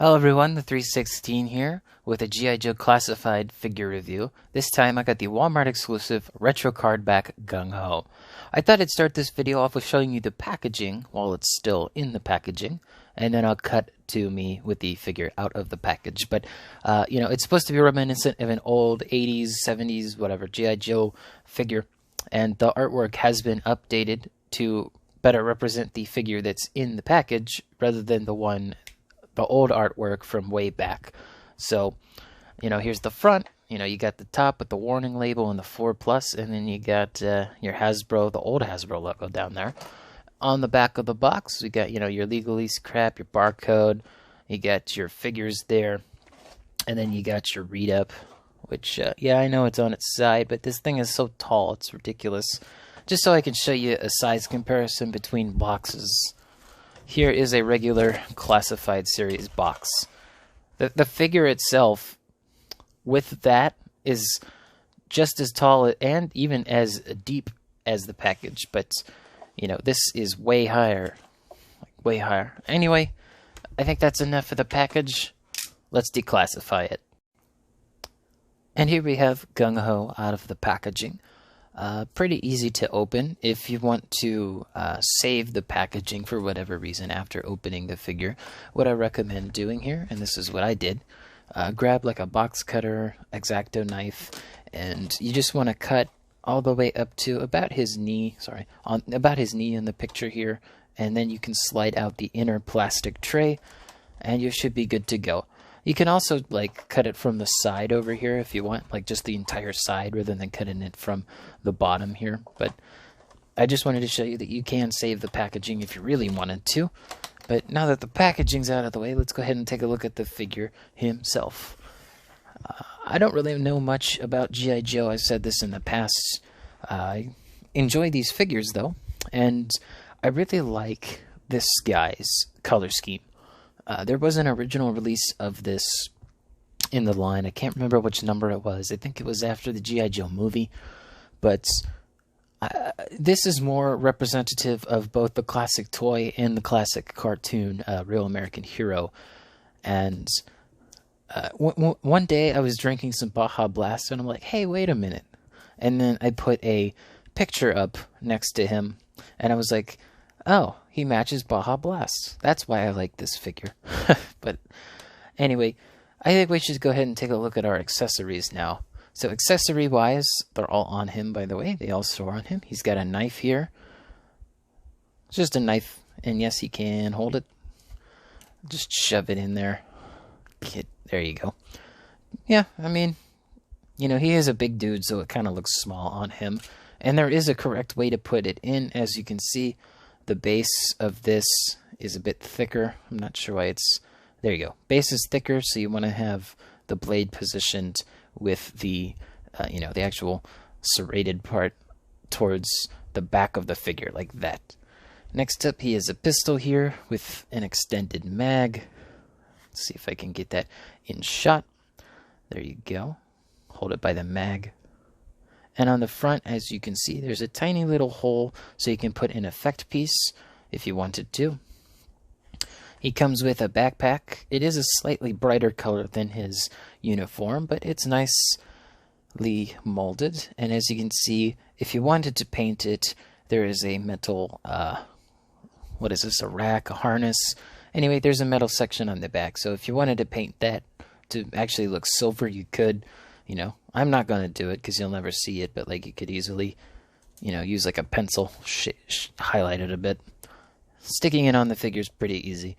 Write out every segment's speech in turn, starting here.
Hello everyone, the 316 here with a G.I. Joe classified figure review. This time I got the Walmart exclusive retro cardback Gung-Ho. I thought I'd start this video off with showing you the packaging while it's still in the packaging, and then I'll cut to me with the figure out of the package. But, it's supposed to be reminiscent of an old 80s, 70s, whatever, G.I. Joe figure, and the artwork has been updated to better represent the figure that's in the package rather than the old artwork from way back. So, here's the front. You got the top with the warning label and the 4+, and then you got your Hasbro, the old Hasbro logo down there. On the back of the box, we got, your legalese crap, your barcode, you got your figures there, and then you got your read-up, which, I know it's on its side, but this thing is so tall, it's ridiculous. Just so I can show you a size comparison between boxes. Here is a regular classified series box. The figure itself, with that, is just as tall and even as deep as the package. But, this is way higher. Way higher. Anyway, I think that's enough for the package. Let's declassify it. And here we have Gung-Ho out of the packaging. Pretty easy to open if you want to save the packaging for whatever reason after opening the figure. What I recommend doing here, and this is what I did, grab like a box cutter, X-Acto knife, and you just want to cut all the way up to about his knee, about his knee in the picture here, and then you can slide out the inner plastic tray, and you should be good to go. You can also cut it from the side over here if you want, just the entire side rather than cutting it from the bottom here. But I just wanted to show you that you can save the packaging if you really wanted to. But now that the packaging's out of the way, let's go ahead and take a look at the figure himself. I don't really know much about G.I. Joe. I've said this in the past. I enjoy these figures though, and I really like this guy's color scheme. There was an original release of this in the line. I can't remember which number it was. I think it was after the G.I. Joe movie. But this is more representative of both the classic toy and the classic cartoon, Real American Hero. And one day I was drinking some Baja Blast, and I'm like, hey, wait a minute. And then I put a picture up next to him, and I was like, oh, he matches Baja Blast. That's why I like this figure. But anyway, I think we should go ahead and take a look at our accessories now. So accessory-wise, they're all on him, by the way. They all store on him. He's got a knife here. It's just a knife, and yes, he can hold it. Just shove it in there. There you go. Yeah, I mean, he is a big dude, so it kind of looks small on him. And there is a correct way to put it in, as you can see. The base of this is a bit thicker. I'm not sure why it's... There you go. Base is thicker, so you want to have the blade positioned with the, the actual serrated part towards the back of the figure, like that. Next up, he has a pistol here with an extended mag. Let's see if I can get that in shot. There you go. Hold it by the mag. And on the front, as you can see, there's a tiny little hole so you can put an effect piece if you wanted to. He comes with a backpack. It is a slightly brighter color than his uniform, but it's nicely molded. And as you can see, if you wanted to paint it, there is a metal, what is this, a rack, a harness. Anyway, there's a metal section on the back. So if you wanted to paint that to actually look silver, you could. I'm not going to do it because you'll never see it, but you could easily, use a pencil, highlight it a bit. Sticking it on the figure is pretty easy.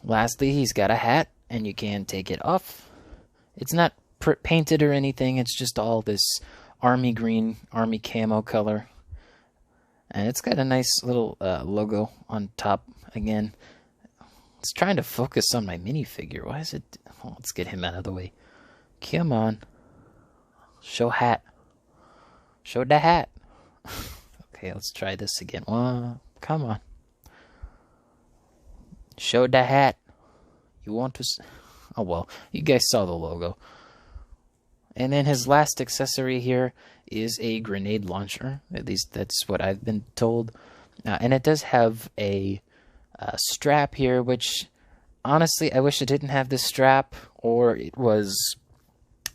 Lastly, he's got a hat, and you can take it off. It's not painted or anything, it's just all this army green, army camo color. And it's got a nice little logo on top again. It's trying to focus on my minifigure. Why is it... Oh, let's get him out of the way. Come on. Show hat. Show the hat. Okay, let's try this again. Come on. Show the hat. You want to... Oh, well. You guys saw the logo. And then his last accessory here is a grenade launcher. At least that's what I've been told. And it does have a strap here, which Honestly, I wish it didn't have this strap, or it was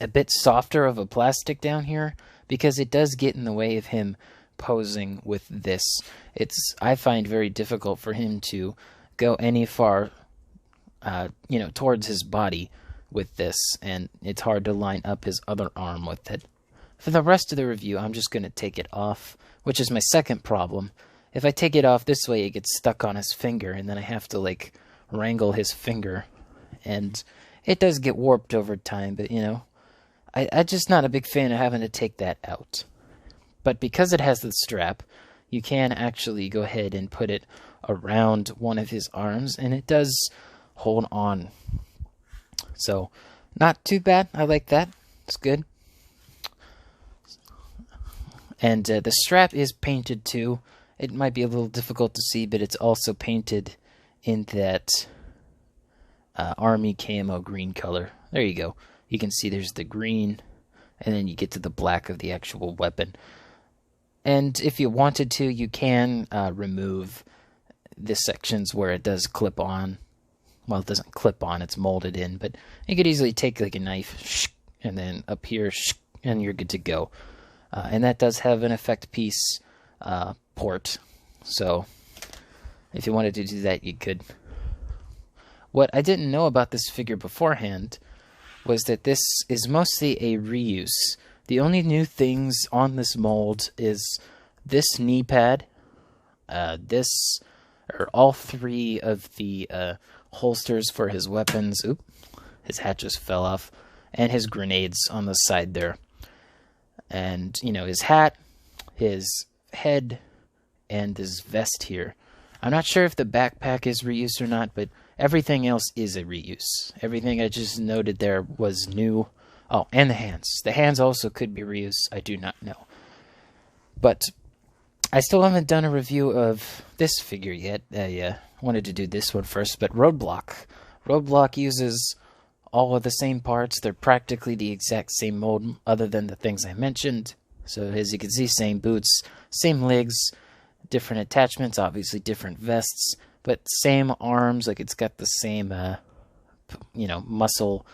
a bit softer of a plastic down here, because it does get in the way of him posing with this. I find very difficult for him to go any far, towards his body with this, and it's hard to line up his other arm with it. For the rest of the review, I'm just going to take it off, which is my second problem. If I take it off this way, it gets stuck on his finger, and then I have to, wrangle his finger. And it does get warped over time, but, I'm just not a big fan of having to take that out. But because it has the strap, you can actually go ahead and put it around one of his arms, and it does hold on. So, not too bad. I like that. It's good. And the strap is painted too. It might be a little difficult to see, but it's also painted in that army camo green color. There you go. You can see there's the green, and then you get to the black of the actual weapon. And if you wanted to, you can remove the sections where it does clip on. Well, it doesn't clip on, it's molded in, but you could easily take a knife, and then up here, and you're good to go. And that does have an effect piece port, so if you wanted to do that, you could. What I didn't know about this figure beforehand was that this is mostly a reuse. The only new things on this mold is this knee pad, all three of the holsters for his weapons. Oop, his hat just fell off, and his grenades on the side there. And, his hat, his head, and his vest here. I'm not sure if the backpack is reused or not, but everything else is a reuse. Everything I just noted there was new. Oh, and the hands. The hands also could be reused. I do not know. But I still haven't done a review of this figure yet. I wanted to do this one first, but Roadblock. Roadblock uses all of the same parts. They're practically the exact same mold, other than the things I mentioned. So as you can see, same boots, same legs, different attachments, obviously different vests, but same arms. It's got the same, muscle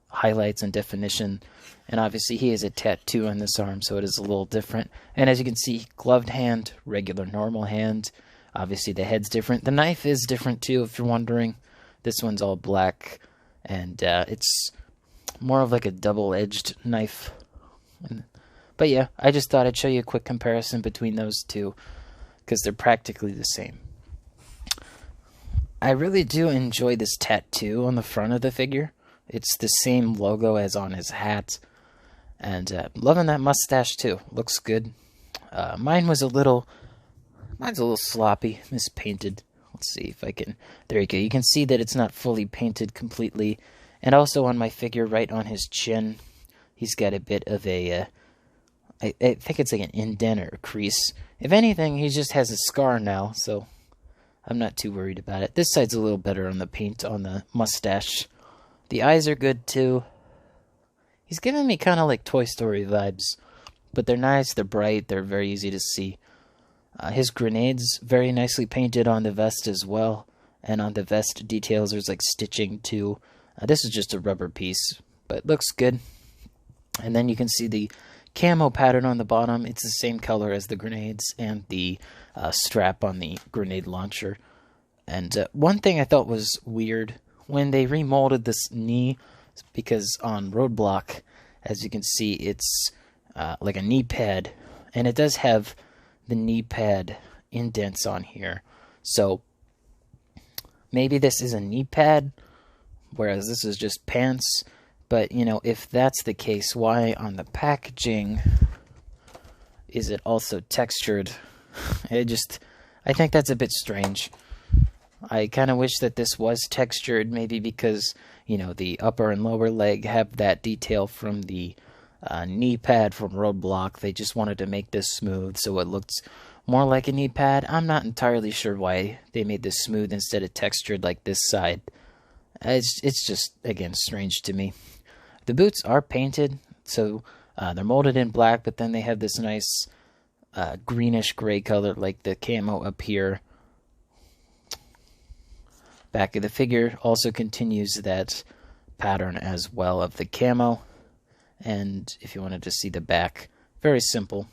highlights and definition. And obviously he has a tattoo on this arm, so it is a little different. And as you can see, gloved hand, regular normal hand. Obviously the head's different. The knife is different too, if you're wondering. This one's all black. And it's more of a double-edged knife. But yeah, I just thought I'd show you a quick comparison between those two, because they're practically the same. I really do enjoy this tattoo on the front of the figure. It's the same logo as on his hat. And loving that mustache too. Looks good. Mine's a little sloppy, mispainted. Let's see if I can. There you go. You can see that it's not fully painted completely. And also on my figure, right on his chin, he's got a bit of a, I think it's an indent or a crease. If anything, he just has a scar now, so I'm not too worried about it. This side's a little better on the paint on the mustache. The eyes are good too. He's giving me kind of like Toy Story vibes, but they're nice, they're bright, they're very easy to see. His grenades, very nicely painted on the vest as well. And on the vest details, there's stitching too. This is just a rubber piece, but looks good. And then you can see the camo pattern on the bottom. It's the same color as the grenades and the strap on the grenade launcher. And one thing I thought was weird, when they remolded this knee, because on Roadblock, as you can see, it's like a knee pad. And it does have the knee pad indents on here. So maybe this is a knee pad, whereas this is just pants. But, if that's the case, why on the packaging is it also textured? I think that's a bit strange. I kind of wish that this was textured, maybe because, the upper and lower leg have that detail from the knee pad from Roadblock. They just wanted to make this smooth so it looked more like a knee pad. I'm not entirely sure why they made this smooth instead of textured like this side. It's just, again, strange to me. The boots are painted, so they're molded in black, but then they have this nice greenish gray color like the camo up here. Back of the figure also continues that pattern as well of the camo. And if you wanted to see the back, very simple.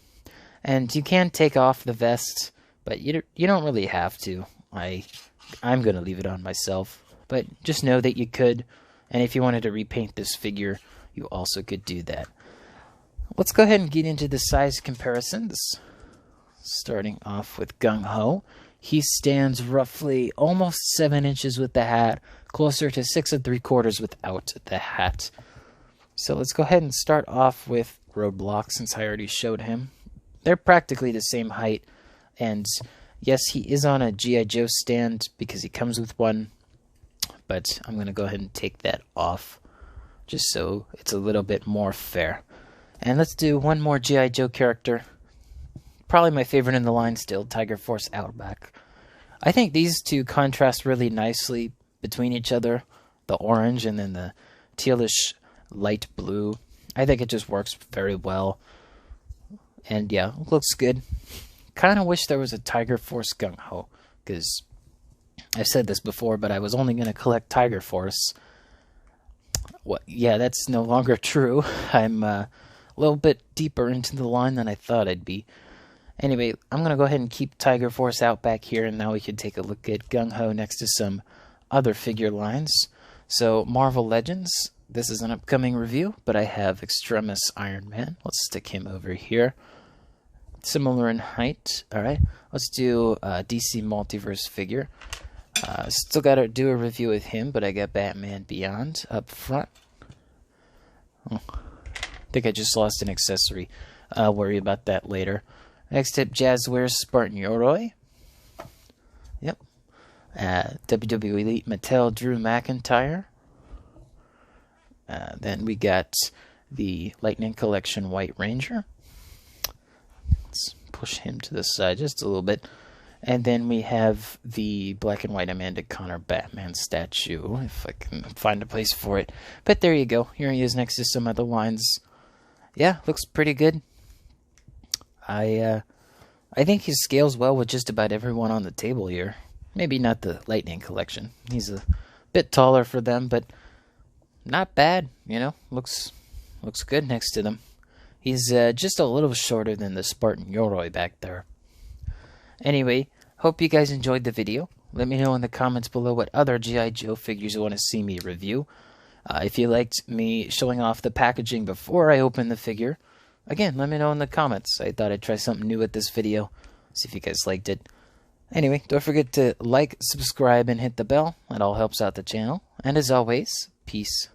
And you can take off the vest, but you don't really have to. I'm going to leave it on myself, but just know that you could. And if you wanted to repaint this figure, you also could do that. Let's go ahead and get into the size comparisons. Starting off with Gung-Ho. He stands roughly almost 7 inches with the hat, closer to 6 3/4 without the hat. So let's go ahead and start off with Roadblock, since I already showed him. They're practically the same height, and yes, he is on a G.I. Joe stand because he comes with one, but I'm going to go ahead and take that off just so it's a little bit more fair. And let's do one more G.I. Joe character. Probably my favorite in the line still, Tiger Force Outback. I think these two contrast really nicely between each other. The orange and then the tealish light blue. I think it just works very well. And yeah, looks good. Kind of wish there was a Tiger Force Gung-Ho, because I've said this before, but I was only going to collect Tiger Force. What? Yeah, that's no longer true. I'm a little bit deeper into the line than I thought I'd be. Anyway, I'm going to go ahead and keep Tiger Force out back here, and now we can take a look at Gung-Ho next to some other figure lines. So, Marvel Legends, this is an upcoming review, but I have Extremis Iron Man. Let's stick him over here. Similar in height. Alright, let's do a DC Multiverse figure. Still got to do a review with him, but I got Batman Beyond up front. Oh, I think I just lost an accessory. I'll worry about that later. Next up, Jazzwares Spartan Yoroi. Yep. WWE Elite Mattel Drew McIntyre. Then we got the Lightning Collection White Ranger. Let's push him to the side just a little bit. And then we have the black and white Amanda Connor Batman statue, if I can find a place for it. But there you go. Here he is next to some other lines. Yeah, looks pretty good. I think he scales well with just about everyone on the table here. Maybe not the Lightning Collection. He's a bit taller for them, but not bad, you know. Looks good next to them. He's just a little shorter than the Spartan Yoroi back there. Anyway, hope you guys enjoyed the video. Let me know in the comments below what other G.I. Joe figures you want to see me review. If you liked me showing off the packaging before I open the figure, again, let me know in the comments. I thought I'd try something new with this video. See if you guys liked it. Anyway, don't forget to like, subscribe, and hit the bell. That all helps out the channel. And as always, peace.